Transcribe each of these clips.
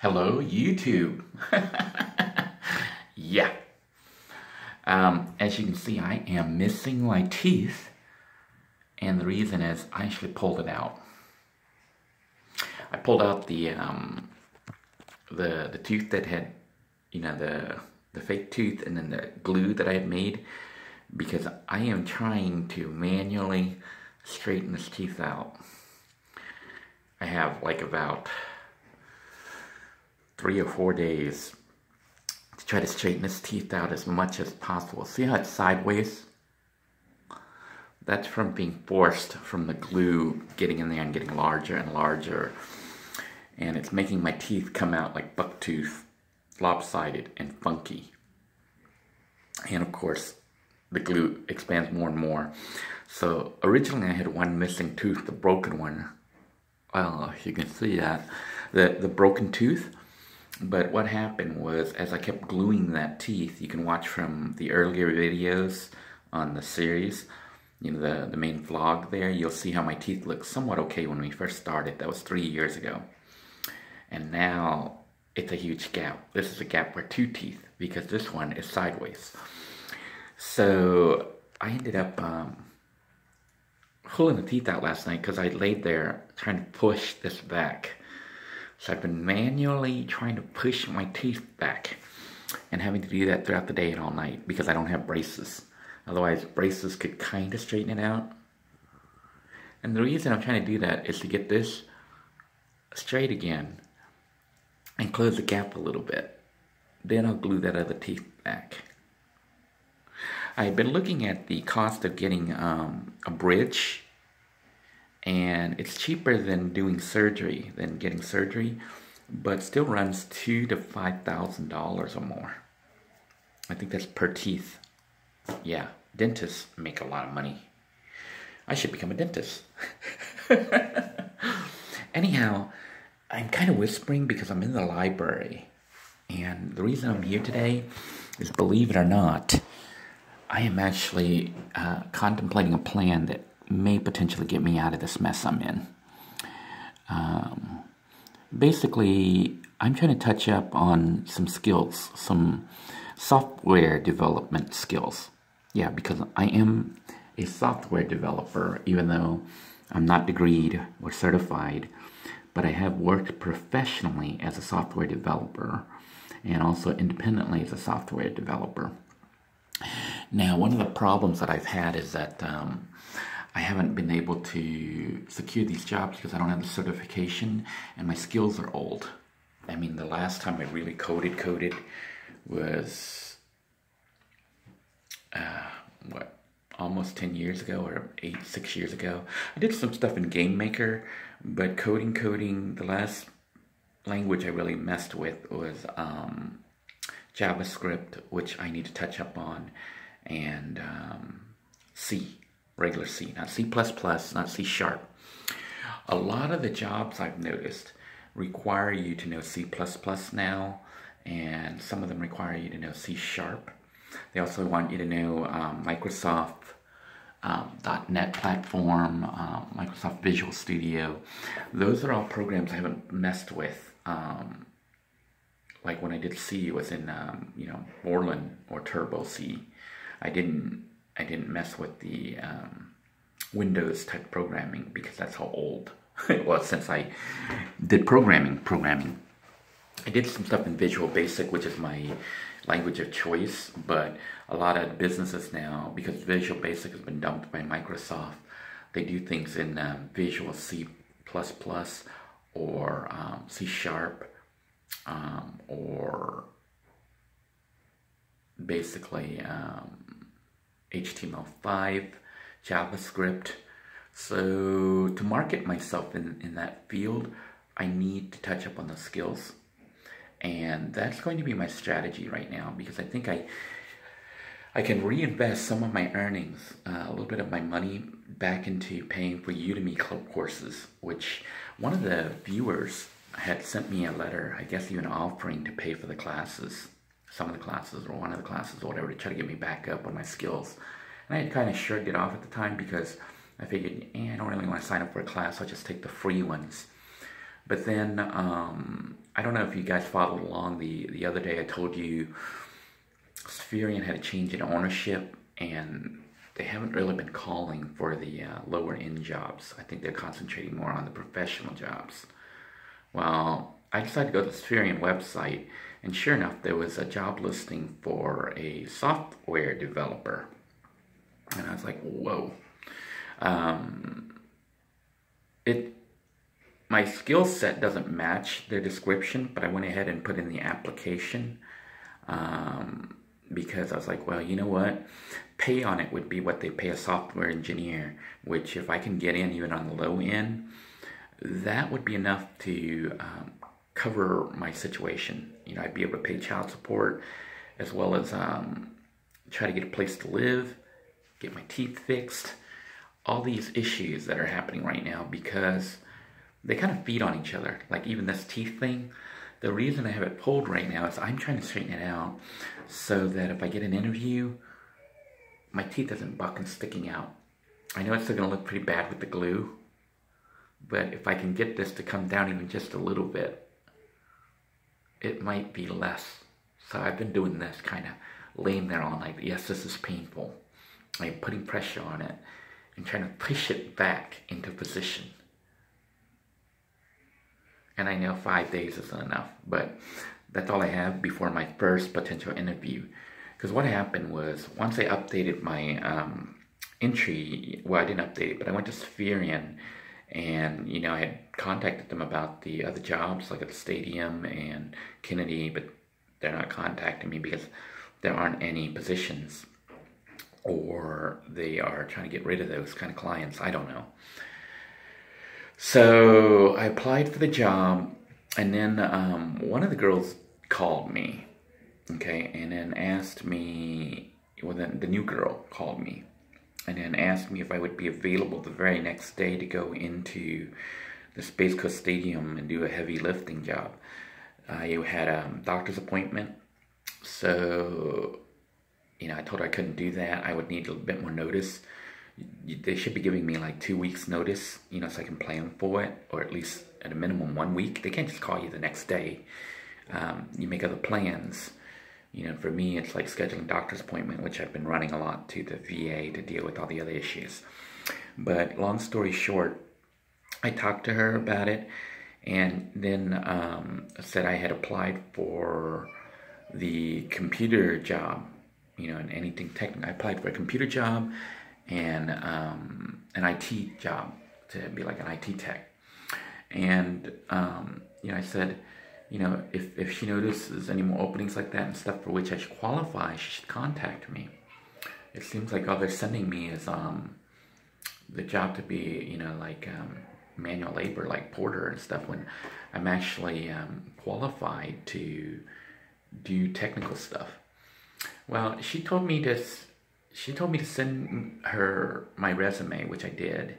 Hello, YouTube. Yeah. As you can see, I am missing my teeth, and the reason is I actually pulled it out. I pulled out the tooth that had, the fake tooth, and then the glue that I had made, because I am trying to manually straighten this teeth out. I have like about 3 or 4 days to try to straighten this teeth out as much as possible. See how it's sideways? That's from being forced from the glue getting in there and getting larger and larger. And it's making my teeth come out like bucktooth, lopsided and funky. And of course, the glue expands more and more. So originally I had one missing tooth, the broken one. Well, you can see that, the broken tooth. But what happened was, as I kept gluing that teeth, you can watch from the earlier videos on the series, the main vlog there, you'll see how my teeth looked somewhat okay when we first started. That was 3 years ago. And now it's a huge gap. This is a gap for 2 teeth because this one is sideways. So I ended up pulling the teeth out last night because I laid there trying to push this back. So I've been manually trying to push my teeth back and having to do that throughout the day and all night because I don't have braces. Otherwise, braces could kind of straighten it out. And the reason I'm trying to do that is to get this straight again and close the gap a little bit. Then I'll glue that other teeth back. I've been looking at the cost of getting a bridge, and it's cheaper than doing surgery, but still runs $2,000 to $5,000 or more. I think that's per teeth. Yeah, dentists make a lot of money. I should become a dentist. Anyhow, I'm kind of whispering because I'm in the library. And the reason I'm here today is, believe it or not, I am actually contemplating a plan that may potentially get me out of this mess I'm in. Basically, I'm trying to touch up on some skills, some software development skills. Yeah, because I am a software developer, even though I'm not degreed or certified, but I have worked professionally as a software developer and also independently as a software developer. Now, one of the problems that I've had is that I haven't been able to secure these jobs because I don't have the certification and my skills are old. I mean, the last time I really coded was, almost 10 years ago or 6 years ago. I did some stuff in Game Maker, but coding, the last language I really messed with was JavaScript, which I need to touch up on, and C, regular C, not C++, not C sharp. A lot of the jobs I've noticed require you to know C++ now, and some of them require you to know C sharp. They also want you to know Microsoft .NET platform, Microsoft Visual Studio. Those are all programs I haven't messed with. Like when I did C, it was in Borland or Turbo C. I didn't mess with the Windows type programming because that's how old it was since I did programming. I did some stuff in Visual Basic, which is my language of choice, but a lot of businesses now, because Visual Basic has been dumped by Microsoft, they do things in Visual C++ or C sharp, or basically HTML5, JavaScript. So to market myself in that field, I need to touch up on those skills. And that's going to be my strategy right now, because I think I can reinvest some of my earnings, a little bit of my money, back into paying for Udemy courses, which one of the viewers had sent me a letter, I guess even offering to pay for the classes, some of the classes or one of the classes or whatever, to try to get me back up on my skills. And I had kind of shrugged it off at the time because I figured, I don't really want to sign up for a class, I'll just take the free ones. But then, I don't know if you guys followed along the other day. I told you Spherion had a change in ownership, and they haven't really been calling for the lower end jobs. I think they're concentrating more on the professional jobs. Well, I decided to go to the Spherion website, and sure enough, there was a job listing for a software developer. And I was like, whoa. My skill set doesn't match their description, but I went ahead and put in the application because I was like, well, you know what? Pay on it would be what they pay a software engineer, which if I can get in even on the low end, that would be enough to cover my situation. You know, I'd be able to pay child support as well as try to get a place to live, get my teeth fixed, all these issues that are happening right now because they kind of feed on each other. Like even this teeth thing, the reason I have it pulled right now is I'm trying to straighten it out so that if I get an interview, my teeth isn't buck and sticking out. I know it's still going to look pretty bad with the glue, but if I can get this to come down even just a little bit, it might be less. So I've been doing this, kind of laying there on like, yes, this is painful. I'm putting pressure on it and trying to push it back into position. And I know 5 days isn't enough, but that's all I have before my first potential interview. Because what happened was, once I updated my entry, well, I didn't update it, but I went to Spherion, and, you know, I had contacted them about the other jobs, like at the stadium and Kennedy, but they're not contacting me because there aren't any positions, or they are trying to get rid of those kind of clients. I don't know. So I applied for the job, and then one of the girls called me, okay, and then asked me, well, then the new girl called me, and then asked me if I would be available the very next day to go into the Space Coast Stadium and do a heavy lifting job. I had a doctor's appointment, so, you know, I told her I couldn't do that. I would need a little bit more notice. They should be giving me like 2 weeks notice, you know, so I can plan for it, or at least at a minimum 1 week. They can't just call you the next day. You make other plans. You know, for me, it's like scheduling doctor's appointment, which I've been running a lot to the VA to deal with all the other issues. But long story short, I talked to her about it, and then said I had applied for the computer job, you know, and anything technical. I applied for a computer job and an IT job to be like an IT tech. And, you know, I said, you know, if she notices any more openings like that and stuff for which I should qualify, she should contact me. It seems like all they're sending me is the job to be, you know, like manual labor, like porter and stuff, when I'm actually qualified to do technical stuff. Well, she told me to send her my resume, which I did,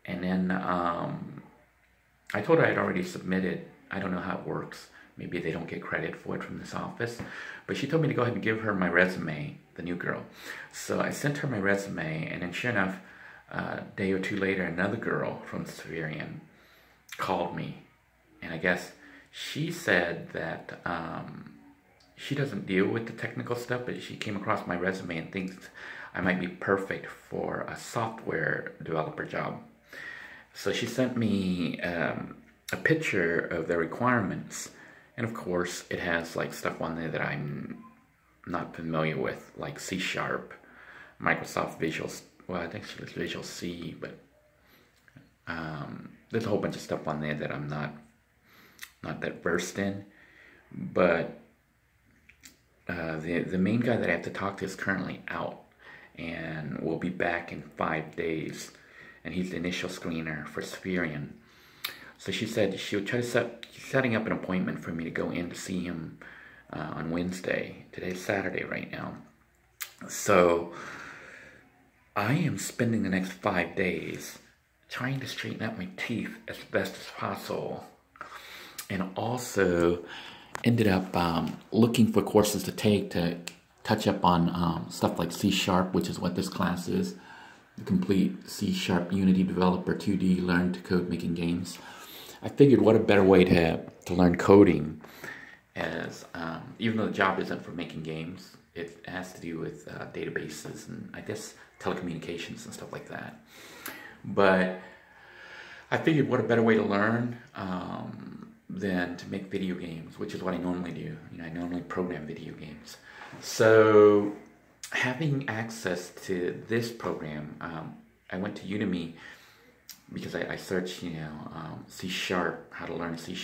and then I told her I'd already submitted. I don't know how it works. Maybe they don't get credit for it from this office, but she told me to go ahead and give her my resume, the new girl. So I sent her my resume, and then sure enough, a day or two later, another girl from Spherion called me, and I guess she said that she doesn't deal with the technical stuff, but she came across my resume and thinks I might be perfect for a software developer job. So she sent me a picture of the requirements, and of course it has like stuff on there that I'm not familiar with, like C#, Microsoft Visual, well, I think she was Visual C, but there's a whole bunch of stuff on there that I'm not that versed in. But the main guy that I have to talk to is currently out and will be back in 5 days, and he's the initial screener for Spherion. So she said she would try to setting up an appointment for me to go in to see him on Wednesday. Today's Saturday right now. So I am spending the next 5 days trying to straighten out my teeth as best as possible, and also ended up looking for courses to take to touch up on stuff like C#, which is what this class is, the complete C# Unity Developer 2D Learn to Code Making Games. I figured what a better way to learn coding as, even though the job isn't for making games, it has to do with databases and I guess telecommunications and stuff like that. But I figured what a better way to learn than to make video games, which is what I normally do. You know, I normally program video games. So having access to this program, I went to Udemy because I searched, you know, C#, how to learn C#,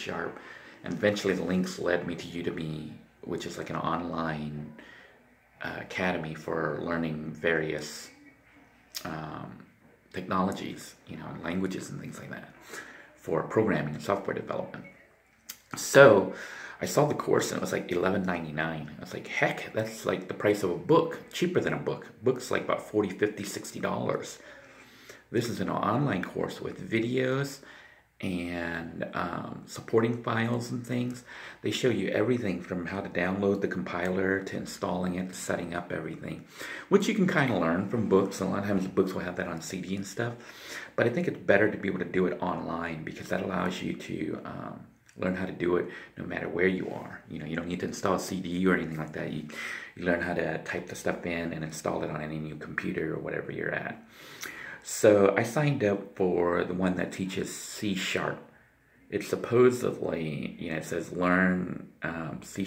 and eventually the links led me to Udemy, which is like an online academy for learning various technologies, you know, languages and things like that for programming and software development. So I saw the course and it was like $11.99. I was like, heck, that's like the price of a book, cheaper than a book. Book's like about $40, $50, $60. This is an online course with videos and supporting files and things. They show you everything from how to download the compiler to installing it, to setting up everything, which you can kind of learn from books. A lot of times the books will have that on CD and stuff, but I think it's better to be able to do it online because that allows you to learn how to do it no matter where you are. You know, you don't need to install a CD or anything like that. You learn how to type the stuff in and install it on any new computer or whatever you're at. So I signed up for the one that teaches C#. It's supposedly, you know, it says learn C#.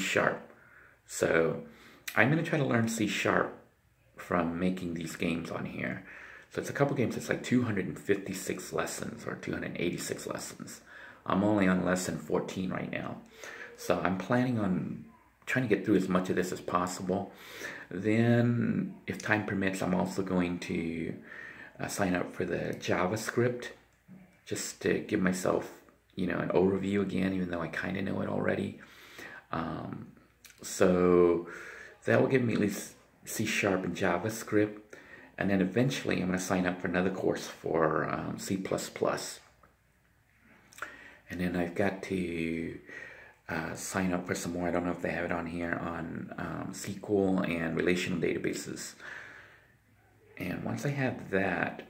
So I'm going to try to learn C# from making these games on here. So it's a couple games, it's like 256 lessons or 286 lessons. I'm only on lesson 14 right now. So I'm planning on trying to get through as much of this as possible. Then, if time permits, I'm also going to sign up for the JavaScript just to give myself, you know, an overview again, even though I kind of know it already. So that will give me at least C# and JavaScript. And then eventually I'm going to sign up for another course for C++. And then I've got to sign up for some more. I don't know if they have it on here on SQL and relational databases. And once I have that,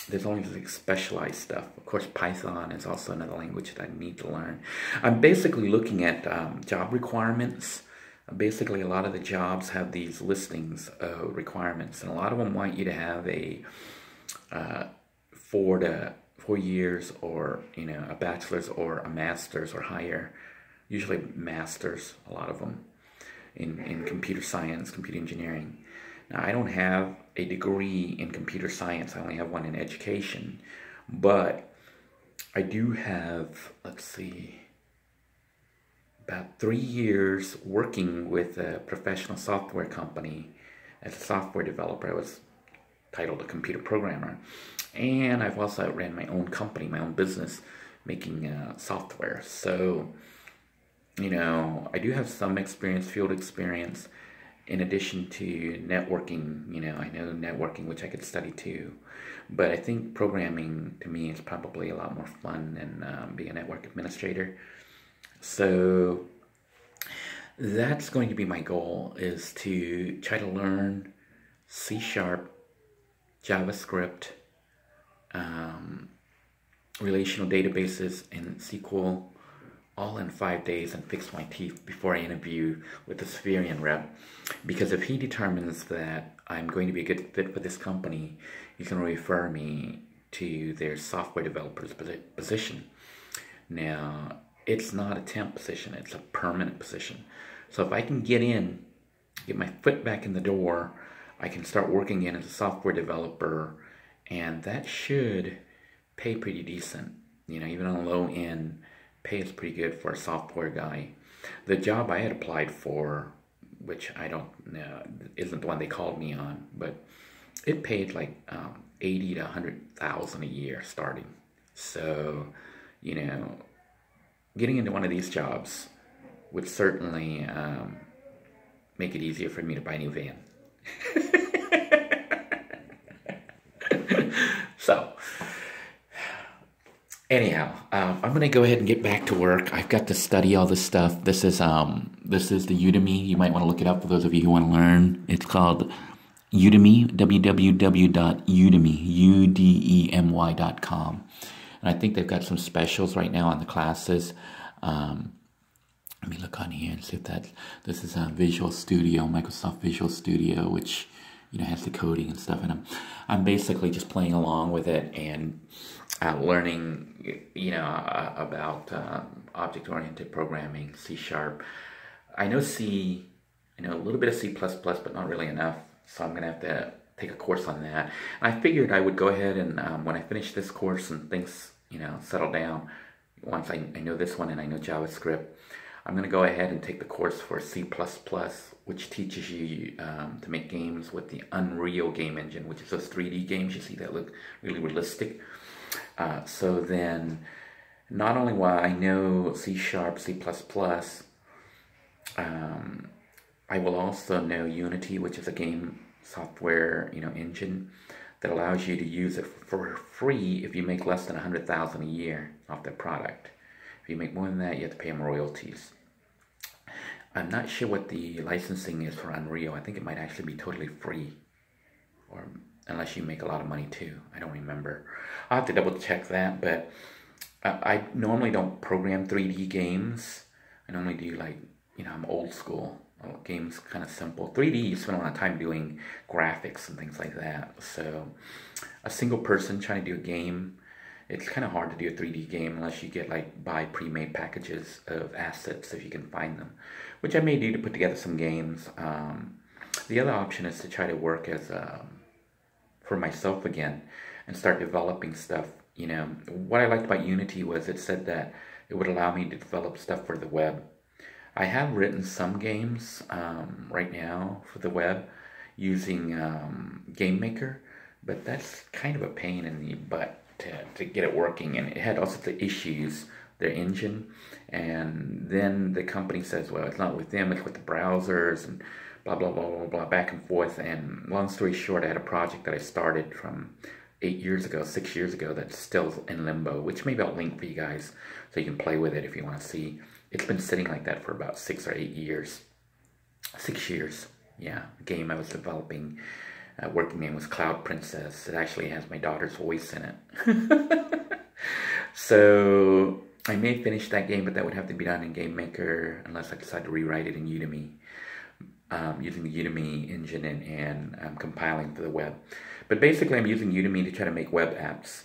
there's only like specialized stuff. Of course, Python is also another language that I need to learn. I'm basically looking at job requirements. Basically, a lot of the jobs have these listings of requirements, and a lot of them want you to have a 4 years or, you know, a bachelor's or a master's or higher. Usually masters, a lot of them, in computer science, computer engineering. Now, I don't have a degree in computer science. I only have one in education. But I do have, let's see, about 3 years working with a professional software company as a software developer. I was titled a computer programmer. And I've also ran my own company, my own business, making software. So, you know, I do have some experience, field experience, in addition to networking. You know, I know networking, which I could study too. But I think programming, to me, is probably a lot more fun than being a network administrator. So that's going to be my goal, is to try to learn C#, JavaScript, relational databases, and SQL all in 5 days and fix my teeth before I interview with the Spherian rep. Because if he determines that I'm going to be a good fit for this company, he's going to refer me to their software developer's position. Now, it's not a temp position, it's a permanent position. So if I can get in, get my foot back in the door, I can start working in as a software developer, and that should pay pretty decent. You know, even on the low end, pay is pretty good for a software guy. The job I had applied for, which I don't know, isn't the one they called me on, but it paid like 80 to 100,000 a year starting. So, you know, getting into one of these jobs would certainly make it easier for me to buy a new van. So, anyhow, I'm going to go ahead and get back to work. I've got to study all this stuff. This is the Udemy. You might want to look it up for those of you who want to learn. It's called Udemy, www.udemy.com. And I think they've got some specials right now on the classes. Let me look on here and see if this is a Visual Studio, Microsoft Visual Studio, which, you know, has the coding and stuff. And I'm basically just playing along with it and learning, you know, about object-oriented programming, C#. I know C, I know a little bit of C++, but not really enough. So I'm going to have to take a course on that. And I figured I would go ahead and when I finish this course and things, you know, settle down, once I know this one and I know JavaScript, I'm going to go ahead and take the course for C++, which teaches you to make games with the Unreal game engine, which is those 3D games you see that look really realistic. So then, not only will I know C#, C++, I will also know Unity, which is a game software, you know, engine that allows you to use it for free if you make less than $100,000 a year off their product. If you make more than that, you have to pay them royalties. I'm not sure what the licensing is for Unreal. I think it might actually be totally free, or unless you make a lot of money too. I don't remember. I'll have to double check that, but I normally don't program 3D games. I normally do, like, you know, I'm old school. Games kind of simple. 3D, you spend a lot of time doing graphics and things like that. So a single person trying to do a game, it's kind of hard to do a 3D game unless you get, like, buy pre-made packages of assets if you can find them, which I may do to put together some games. The other option is to try to work as for myself again and start developing stuff. You know, what I liked about Unity was it said that it would allow me to develop stuff for the web. I have written some games right now for the web using Game Maker, but that's kind of a pain in the butt to get it working, and it had all sorts of issues, their engine, and then the company says, well, it's not with them, it's with the browsers, and blah, blah, blah, blah, blah, back and forth. And long story short, I had a project that I started from 6 years ago, that's still in limbo, which maybe I'll link for you guys so you can play with it if you want to see. It's been sitting like that for about 6 or 8 years. 6 years, yeah. The game I was developing, working name was Cloud Princess. It actually has my daughter's voice in it. So I may finish that game, but that would have to be done in Game Maker unless I decide to rewrite it in Udemy, using the Udemy engine and compiling for the web. But basically I'm using Udemy to try to make web apps.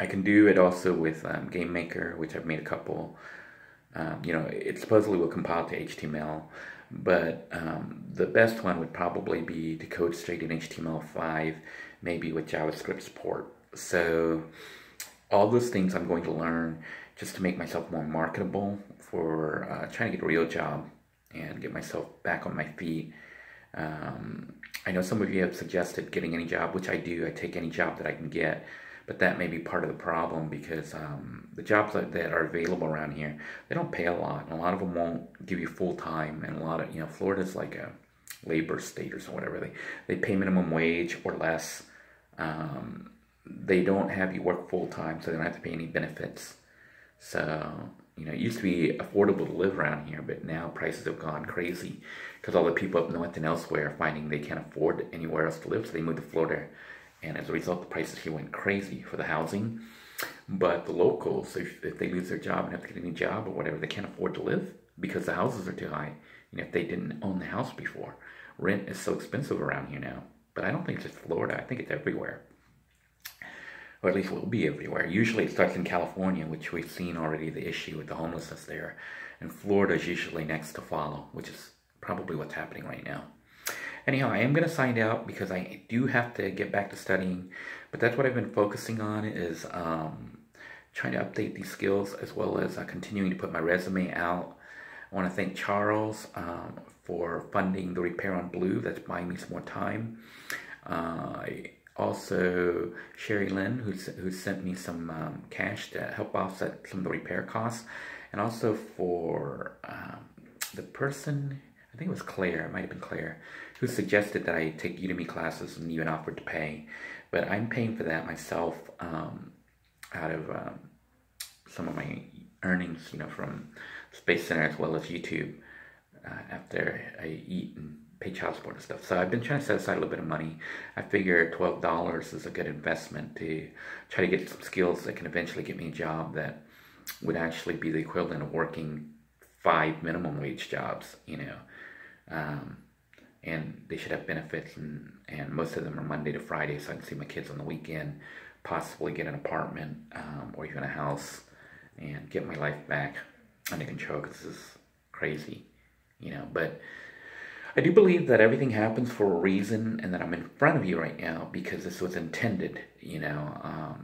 I can do it also with Game Maker, which I've made a couple. You know, it supposedly will compile to HTML, but the best one would probably be to code straight in HTML5, maybe with JavaScript support. So all those things I'm going to learn just to make myself more marketable for trying to get a real job and get myself back on my feet. I know some of you have suggested getting any job, which I do. I take any job that I can get. But that may be part of the problem because the jobs that are available around here, they don't pay a lot. And a lot of them won't give you full-time. And a lot of, you know, Florida's like a labor state or so, whatever. They pay minimum wage or less. They don't have you work full-time, so they don't have to pay any benefits. So, you know, it used to be affordable to live around here, but now prices have gone crazy because all the people up north and elsewhere are finding they can't afford anywhere else to live, so they moved to Florida. And as a result, the prices here went crazy for the housing. But the locals, if they lose their job and have to get a new job or whatever, they can't afford to live because the houses are too high. You know, if they didn't own the house before. Rent is so expensive around here now. But I don't think it's just Florida. I think it's everywhere. Or at least it will be everywhere. Usually it starts in California, which we've seen already the issue with the homelessness there. And Florida is usually next to follow, which is probably what's happening right now. Anyhow, I am going to sign out because I do have to get back to studying. But that's what I've been focusing on is trying to update these skills as well as continuing to put my resume out. I want to thank Charles for funding the Repair on Blue. That's buying me some more time. Also, Sherry Lynn, who sent me some cash to help offset some of the repair costs. And also for the person, I think it was Claire, it might have been Claire, who suggested that I take Udemy classes and even offered to pay. But I'm paying for that myself out of some of my earnings, you know, from Space Center as well as YouTube after I eat and pay child support and stuff. So I've been trying to set aside a little bit of money. I figure $12 is a good investment to try to get some skills that can eventually get me a job that would actually be the equivalent of working 5 minimum wage jobs, you know. And they should have benefits, and most of them are Monday to Friday, so I can see my kids on the weekend, possibly get an apartment or even a house, and get my life back under control, because this is crazy, you know. But I do believe that everything happens for a reason, and that I'm in front of you right now because this was intended, you know.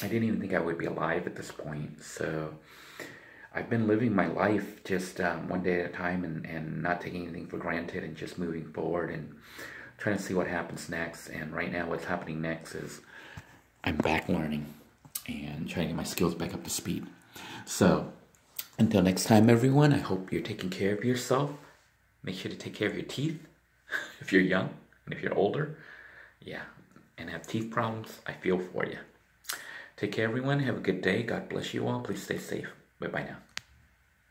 I didn't even think I would be alive at this point, so I've been living my life just one day at a time, and not taking anything for granted, and just moving forward and trying to see what happens next. And right now what's happening next is I'm back learning and trying to get my skills back up to speed. So until next time, everyone, I hope you're taking care of yourself. Make sure to take care of your teeth if you're young, and if you're older, yeah, and have teeth problems, I feel for you. Take care, everyone. Have a good day. God bless you all. Please stay safe. Bye-bye now.